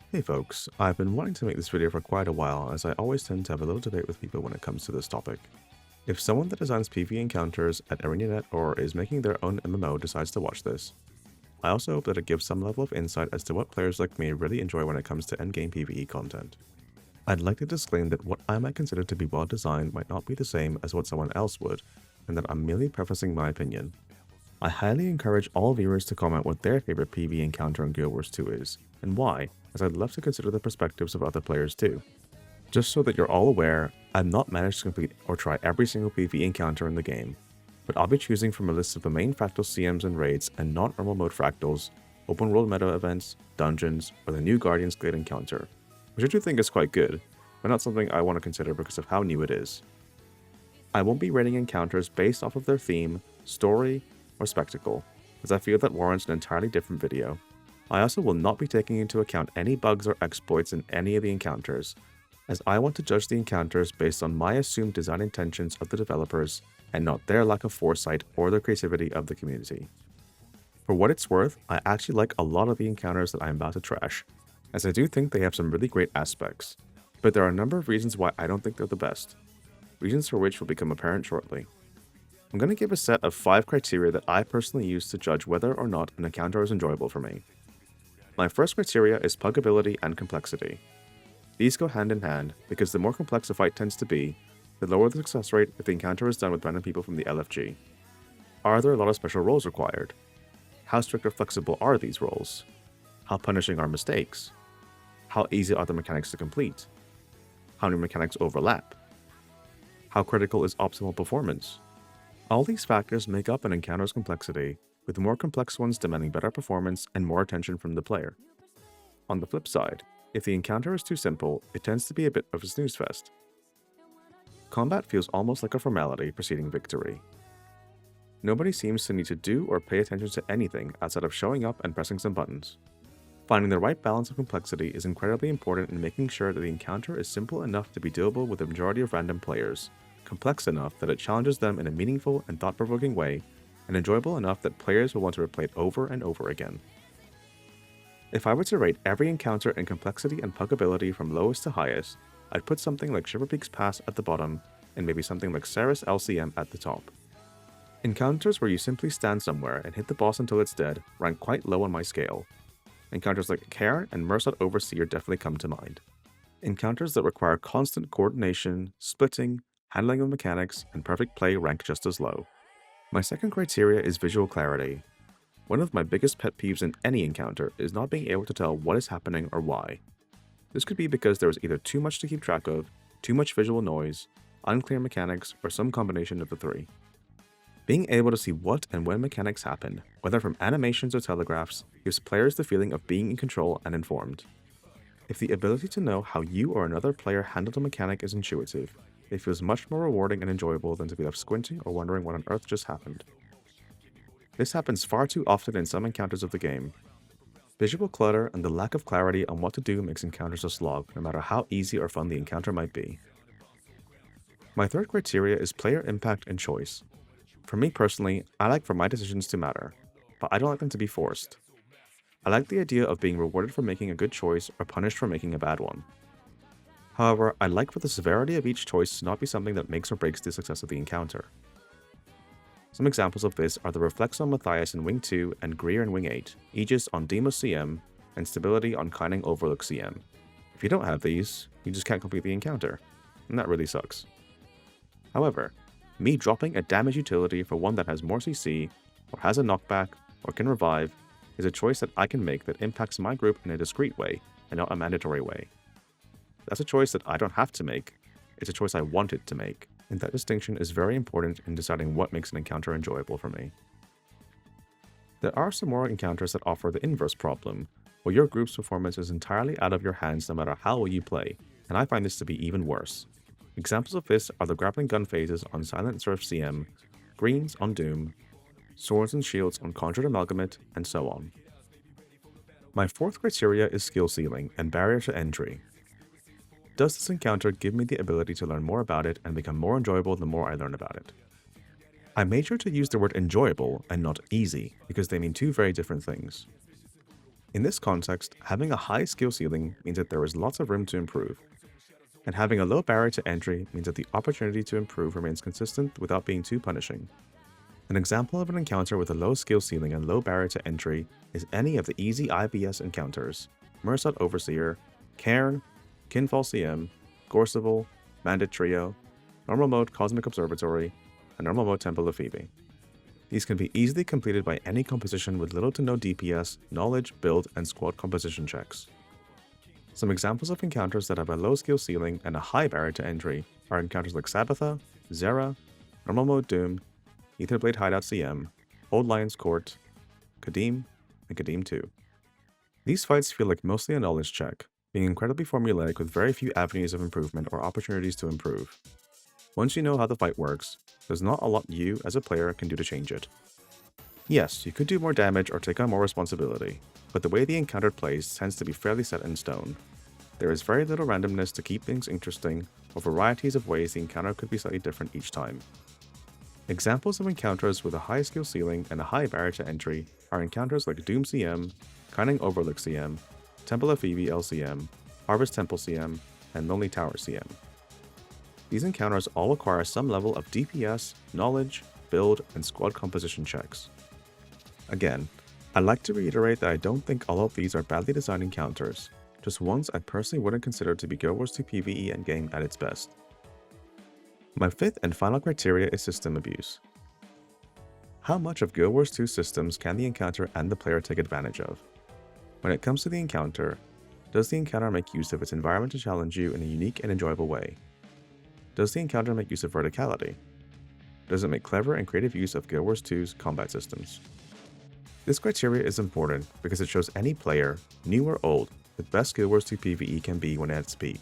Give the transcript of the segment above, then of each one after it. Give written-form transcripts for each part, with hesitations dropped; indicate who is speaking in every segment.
Speaker 1: Hey folks, I've been wanting to make this video for quite a while as I always tend to have a little debate with people when it comes to this topic. If someone that designs PvE encounters at ArenaNet or is making their own MMO decides to watch this, I also hope that it gives some level of insight as to what players like me really enjoy when it comes to endgame PvE content. I'd like to disclaim that what I might consider to be well designed might not be the same as what someone else would, and that I'm merely prefacing my opinion. I highly encourage all viewers to comment what their favorite PvE encounter in Guild Wars 2 is, and why, as I'd love to consider the perspectives of other players too. Just so that you're all aware, I've not managed to complete or try every single PvE encounter in the game, but I'll be choosing from a list of the main fractal CMs and raids and not-normal mode fractals, open world meta events, dungeons, or the new Guardians Glade encounter, which I do think is quite good, but not something I want to consider because of how new it is. I won't be rating encounters based off of their theme, story, or spectacle, as I feel that warrants an entirely different video. I also will not be taking into account any bugs or exploits in any of the encounters, as I want to judge the encounters based on my assumed design intentions of the developers and not their lack of foresight or the creativity of the community. For what it's worth, I actually like a lot of the encounters that I am about to trash, as I do think they have some really great aspects, but there are a number of reasons why I don't think they're the best, reasons for which will become apparent shortly. I'm going to give a set of 5 criteria that I personally use to judge whether or not an encounter is enjoyable for me. My first criteria is puggability and complexity. These go hand in hand because the more complex a fight tends to be, the lower the success rate if the encounter is done with random people from the LFG. Are there a lot of special roles required? How strict or flexible are these roles? How punishing are mistakes? How easy are the mechanics to complete? How many mechanics overlap? How critical is optimal performance? All these factors make up an encounter's complexity, with the more complex ones demanding better performance and more attention from the player. On the flip side, if the encounter is too simple, it tends to be a bit of a snooze fest. Combat feels almost like a formality preceding victory. Nobody seems to need to do or pay attention to anything outside of showing up and pressing some buttons. Finding the right balance of complexity is incredibly important in making sure that the encounter is simple enough to be doable with the majority of random players, complex enough that it challenges them in a meaningful and thought-provoking way, and enjoyable enough that players will want to replay it over and over again. If I were to rate every encounter in complexity and puggability from lowest to highest, I'd put something like Shiverpeak's Pass at the bottom, and maybe something like Sarah's LCM at the top. Encounters where you simply stand somewhere and hit the boss until it's dead rank quite low on my scale. Encounters like Cairn and Merced Overseer definitely come to mind. Encounters that require constant coordination, splitting, handling of mechanics, and perfect play rank just as low. My second criteria is visual clarity. One of my biggest pet peeves in any encounter is not being able to tell what is happening or why. This could be because there is either too much to keep track of, too much visual noise, unclear mechanics, or some combination of the three. Being able to see what and when mechanics happen, whether from animations or telegraphs, gives players the feeling of being in control and informed. If the ability to know how you or another player handled a mechanic is intuitive, it feels much more rewarding and enjoyable than to be left squinting or wondering what on earth just happened. This happens far too often in some encounters of the game. Visual clutter and the lack of clarity on what to do makes encounters a slog, no matter how easy or fun the encounter might be. My third criteria is player impact and choice. For me personally, I like for my decisions to matter, but I don't like them to be forced. I like the idea of being rewarded for making a good choice or punished for making a bad one. However, I like for the severity of each choice to not be something that makes or breaks the success of the encounter. Some examples of this are the Reflex on Matthias in Wing 2 and Greer in Wing 8, Aegis on Demos CM, and Stability on Kining Overlook CM. If you don't have these, you just can't complete the encounter, and that really sucks. However, me dropping a damage utility for one that has more CC, or has a knockback, or can revive, is a choice that I can make that impacts my group in a discreet way, and not a mandatory way. That's a choice that I don't have to make, it's a choice I wanted to make, and that distinction is very important in deciding what makes an encounter enjoyable for me. There are some more encounters that offer the inverse problem, where your group's performance is entirely out of your hands no matter how well you play, and I find this to be even worse. Examples of this are the grappling gun phases on Silent Surf CM, greens on Doom, swords and shields on Conjured Amalgamate, and so on. My fourth criteria is skill ceiling and barrier to entry. Does this encounter give me the ability to learn more about it and become more enjoyable the more I learn about it? I made sure to use the word enjoyable and not easy because they mean two very different things. In this context, having a high skill ceiling means that there is lots of room to improve, and having a low barrier to entry means that the opportunity to improve remains consistent without being too punishing. An example of an encounter with a low skill ceiling and low barrier to entry is any of the easy IBS encounters: Mursat Overseer, Cairn, Kinfall CM, Gorseval, Bandit Trio, Normal Mode Cosmic Observatory, and Normal Mode Temple of Phoebe. These can be easily completed by any composition with little to no DPS, knowledge, build, and squad composition checks. Some examples of encounters that have a low skill ceiling and a high barrier to entry are encounters like Sabbatha, Zera, Normal Mode Doom, Etherblade Hideout CM, Old Lion's Court, Kadim, and Kadim 2. These fights feel like mostly a knowledge check, being incredibly formulaic with very few avenues of improvement or opportunities to improve. Once you know how the fight works, there's not a lot you, as a player, can do to change it. Yes, you could do more damage or take on more responsibility, but the way the encounter plays tends to be fairly set in stone. There is very little randomness to keep things interesting, or varieties of ways the encounter could be slightly different each time. Examples of encounters with a high skill ceiling and a high barrier to entry are encounters like Doom CM, Cunning Overlook CM, Temple of Phoebe LCM, Harvest Temple CM, and Lonely Tower CM. These encounters all require some level of DPS, knowledge, build, and squad composition checks. Again, I'd like to reiterate that I don't think all of these are badly designed encounters, just ones I personally wouldn't consider to be Guild Wars 2 PvE endgame at its best. My fifth and final criteria is system abuse. How much of Guild Wars 2 systems can the encounter and the player take advantage of? When it comes to the encounter, does the encounter make use of its environment to challenge you in a unique and enjoyable way? Does the encounter make use of verticality? Does it make clever and creative use of Guild Wars 2's combat systems? This criteria is important because it shows any player, new or old, the best Guild Wars 2 PvE can be when at its peak.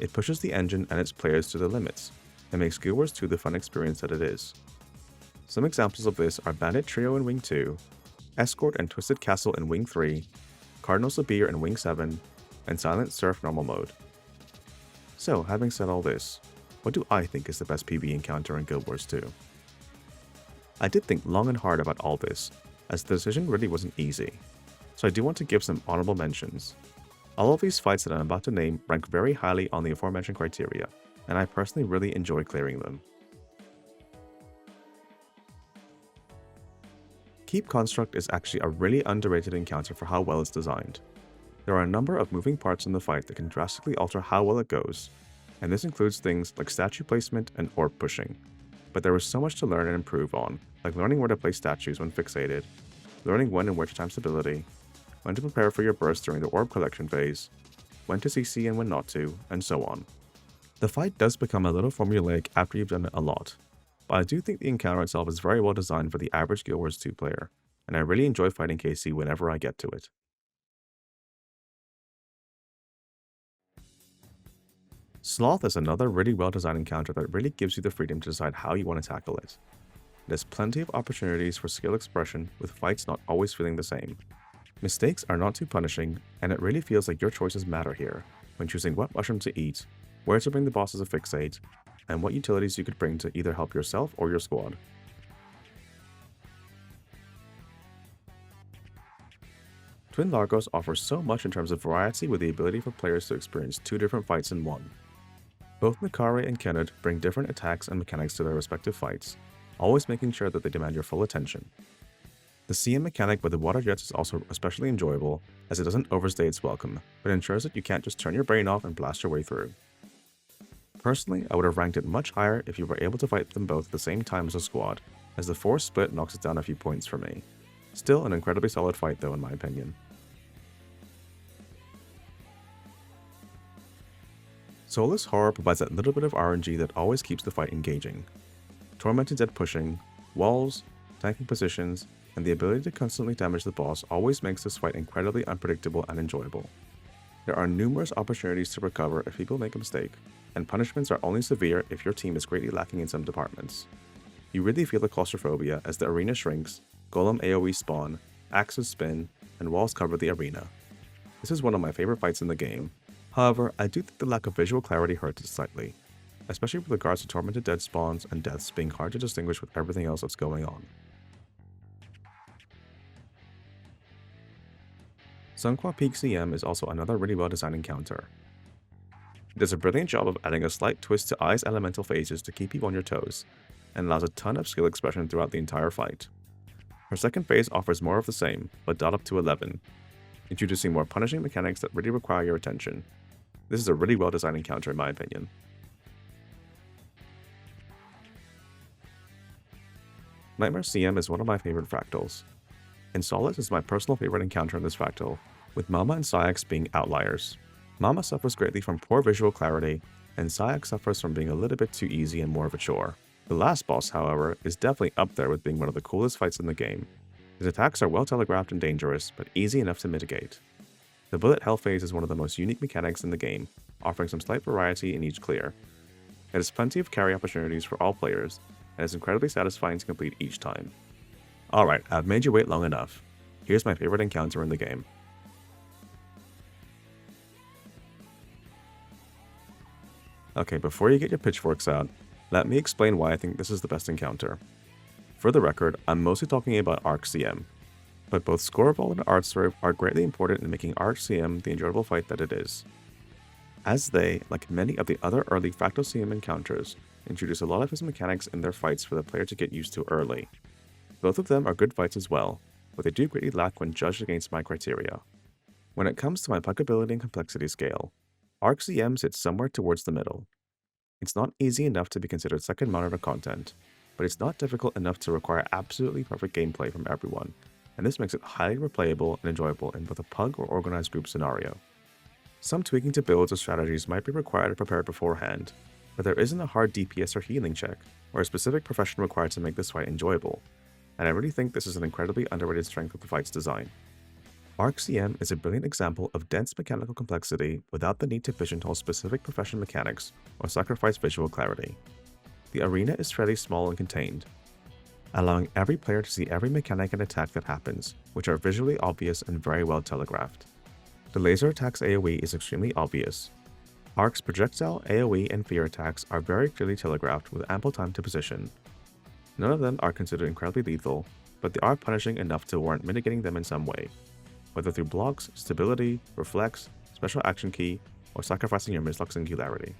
Speaker 1: It pushes the engine and its players to the limits, and makes Guild Wars 2 the fun experience that it is. Some examples of this are Bandit Trio in Wing 2, Escort and Twisted Castle in Wing 3, Cardinal Sabir in Wing 7, and Silent Surf Normal Mode. So, having said all this, what do I think is the best PvE encounter in Guild Wars 2? I did think long and hard about all this, as the decision really wasn't easy, so I do want to give some honorable mentions. All of these fights that I'm about to name rank very highly on the aforementioned criteria, and I personally really enjoy clearing them. Keep Construct is actually a really underrated encounter for how well it's designed. There are a number of moving parts in the fight that can drastically alter how well it goes, and this includes things like statue placement and orb pushing. But there is so much to learn and improve on, like learning where to place statues when fixated, learning when and where to time stability, when to prepare for your burst during the orb collection phase, when to CC and when not to, and so on. The fight does become a little formulaic after you've done it a lot, but I do think the encounter itself is very well designed for the average Guild Wars 2 player, and I really enjoy fighting KC whenever I get to it. Sloth is another really well designed encounter that really gives you the freedom to decide how you want to tackle it. It has plenty of opportunities for skill expression, with fights not always feeling the same. Mistakes are not too punishing, and it really feels like your choices matter here, when choosing what mushroom to eat, where to bring the bosses to fixate, and what utilities you could bring to either help yourself or your squad. Twin Largos offers so much in terms of variety, with the ability for players to experience two different fights in one. Both Mikare and Kenneth bring different attacks and mechanics to their respective fights, always making sure that they demand your full attention. The CM mechanic with the water jets is also especially enjoyable, as it doesn't overstay its welcome, but ensures that you can't just turn your brain off and blast your way through. Personally, I would have ranked it much higher if you were able to fight them both at the same time as a squad, as the force split knocks it down a few points for me. Still an incredibly solid fight though, in my opinion. Soulless Horror provides that little bit of RNG that always keeps the fight engaging. Tormented Dead pushing, walls, tanking positions, and the ability to constantly damage the boss always makes this fight incredibly unpredictable and enjoyable. There are numerous opportunities to recover if people make a mistake, and punishments are only severe if your team is greatly lacking in some departments. You really feel the claustrophobia as the arena shrinks, golem AoE spawn, axes spin, and walls cover the arena. This is one of my favorite fights in the game. However, I do think the lack of visual clarity hurts it slightly, especially with regards to Tormented Dead spawns and deaths being hard to distinguish with everything else that's going on. Sunqua Peak CM is also another really well designed encounter. It does a brilliant job of adding a slight twist to Ai's elemental phases to keep you on your toes, and allows a ton of skill expression throughout the entire fight. Her second phase offers more of the same, but dialed up to 11, introducing more punishing mechanics that really require your attention. This is a really well designed encounter in my opinion. Nightmare CM is one of my favorite fractals. And Solace is my personal favorite encounter in this fractal, with Mama and Sayax being outliers. Mama suffers greatly from poor visual clarity, and Sayax suffers from being a little bit too easy and more of a chore. The last boss, however, is definitely up there with being one of the coolest fights in the game. His attacks are well telegraphed and dangerous, but easy enough to mitigate. The bullet hell phase is one of the most unique mechanics in the game, offering some slight variety in each clear. It has plenty of carry opportunities for all players, and is incredibly satisfying to complete each time. Alright, I've made you wait long enough. Here's my favorite encounter in the game. Okay, before you get your pitchforks out, let me explain why I think this is the best encounter. For the record, I'm mostly talking about Arc CM, but both Scoreval and Artswerve are greatly important in making Arc CM the enjoyable fight that it is, as they, like many of the other early Fractal CM encounters, introduce a lot of his mechanics in their fights for the player to get used to early. Both of them are good fights as well, but they do greatly lack when judged against my criteria. When it comes to my puckability and complexity scale, Arc CM sits somewhere towards the middle. It's not easy enough to be considered second monitor content, but it's not difficult enough to require absolutely perfect gameplay from everyone, and this makes it highly replayable and enjoyable in both a pug or organized group scenario. Some tweaking to builds or strategies might be required or prepared beforehand, but there isn't a hard DPS or healing check, or a specific profession required to make this fight enjoyable, and I really think this is an incredibly underrated strength of the fight's design. Arc CM is a brilliant example of dense mechanical complexity without the need to pigeonhole specific profession mechanics or sacrifice visual clarity. The arena is fairly small and contained, allowing every player to see every mechanic and attack that happens, which are visually obvious and very well telegraphed. The laser attack's AoE is extremely obvious. Arc's projectile, AoE, and fear attacks are very clearly telegraphed with ample time to position. None of them are considered incredibly lethal, but they are punishing enough to warrant mitigating them in some way, whether through blocks, stability, reflex, special action key, or sacrificing your mislock singularity.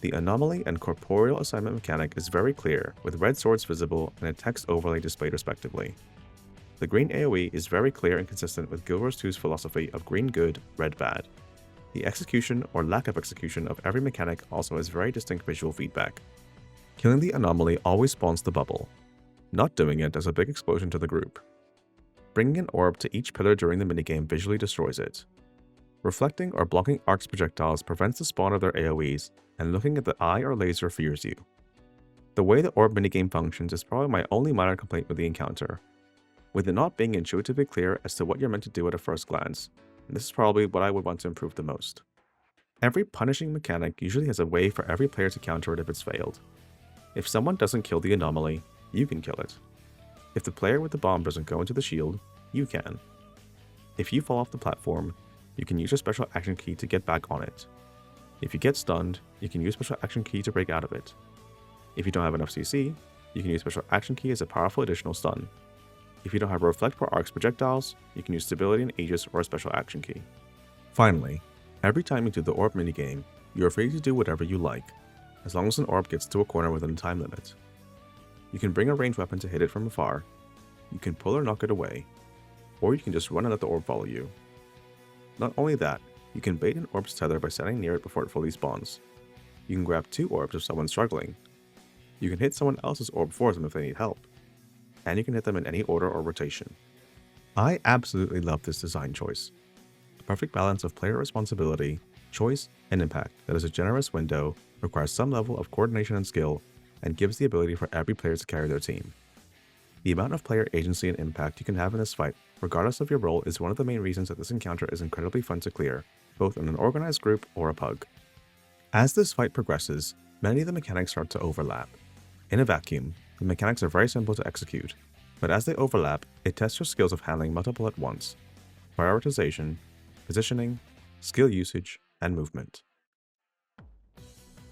Speaker 1: The anomaly and corporeal assignment mechanic is very clear, with red swords visible and a text overlay displayed respectively. The green AoE is very clear and consistent with Guild Wars 2's philosophy of green good, red bad. The execution or lack of execution of every mechanic also has very distinct visual feedback. Killing the anomaly always spawns the bubble. Not doing it does a big explosion to the group. Bringing an orb to each pillar during the minigame visually destroys it. Reflecting or blocking Arc's projectiles prevents the spawn of their AoEs, and looking at the eye or laser fears you. The way the orb minigame functions is probably my only minor complaint with the encounter, with it not being intuitively clear as to what you're meant to do at a first glance, and this is probably what I would want to improve the most. Every punishing mechanic usually has a way for every player to counter it if it's failed. If someone doesn't kill the anomaly, you can kill it. If the player with the bomb doesn't go into the shield, you can. If you fall off the platform, you can use your special action key to get back on it. If you get stunned, you can use special action key to break out of it. If you don't have enough CC, you can use special action key as a powerful additional stun. If you don't have reflect for Arc's projectiles, you can use stability and Aegis or a special action key. Finally, every time you do the orb minigame, you are free to do whatever you like, as long as an orb gets to a corner within a time limit. You can bring a ranged weapon to hit it from afar, you can pull or knock it away, or you can just run and let the orb follow you. Not only that, you can bait an orb's tether by standing near it before it fully spawns. You can grab 2 orbs if someone's struggling. You can hit someone else's orb for them if they need help. And you can hit them in any order or rotation. I absolutely love this design choice. A perfect balance of player responsibility, choice, and impact that is a generous window, requires some level of coordination and skill, and gives the ability for every player to carry their team. The amount of player agency and impact you can have in this fight, regardless of your role, is one of the main reasons that this encounter is incredibly fun to clear, both in an organized group or a pug. As this fight progresses, many of the mechanics start to overlap. In a vacuum, the mechanics are very simple to execute, but as they overlap, it tests your skills of handling multiple at once, prioritization, positioning, skill usage, and movement.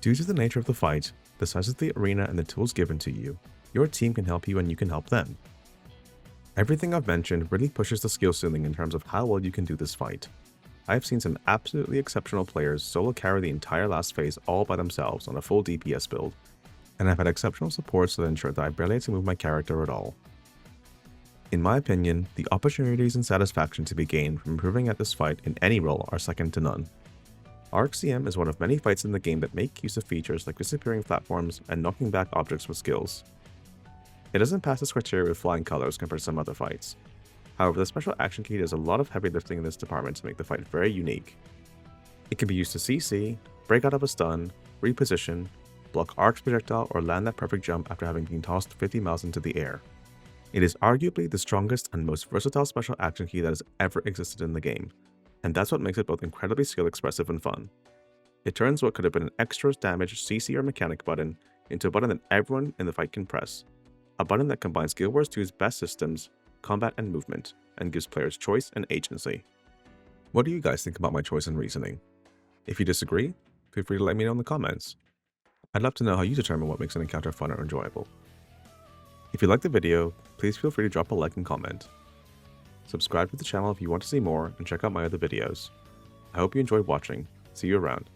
Speaker 1: Due to the nature of the fight, the size of the arena and the tools given to you, your team can help you and you can help them. Everything I've mentioned really pushes the skill ceiling in terms of how well you can do this fight. I have seen some absolutely exceptional players solo carry the entire last phase all by themselves on a full DPS build, and I've had exceptional supports that ensure that I barely had to move my character at all. In my opinion, the opportunities and satisfaction to be gained from improving at this fight in any role are second to none. RxCM is one of many fights in the game that make use of features like disappearing platforms and knocking back objects with skills. It doesn't pass this criteria with flying colors compared to some other fights. However, the special action key does a lot of heavy lifting in this department to make the fight very unique. It can be used to CC, break out of a stun, reposition, block Arc's projectile, or land that perfect jump after having been tossed 50 miles into the air. It is arguably the strongest and most versatile special action key that has ever existed in the game, and that's what makes it both incredibly skill expressive and fun. It turns what could have been an extra damage CC or mechanic button into a button that everyone in the fight can press. A button that combines Guild Wars 2's best systems, combat and movement, and gives players choice and agency. What do you guys think about my choice and reasoning? If you disagree, feel free to let me know in the comments. I'd love to know how you determine what makes an encounter fun or enjoyable. If you liked the video, please feel free to drop a like and comment. Subscribe to the channel if you want to see more, and check out my other videos. I hope you enjoyed watching. See you around.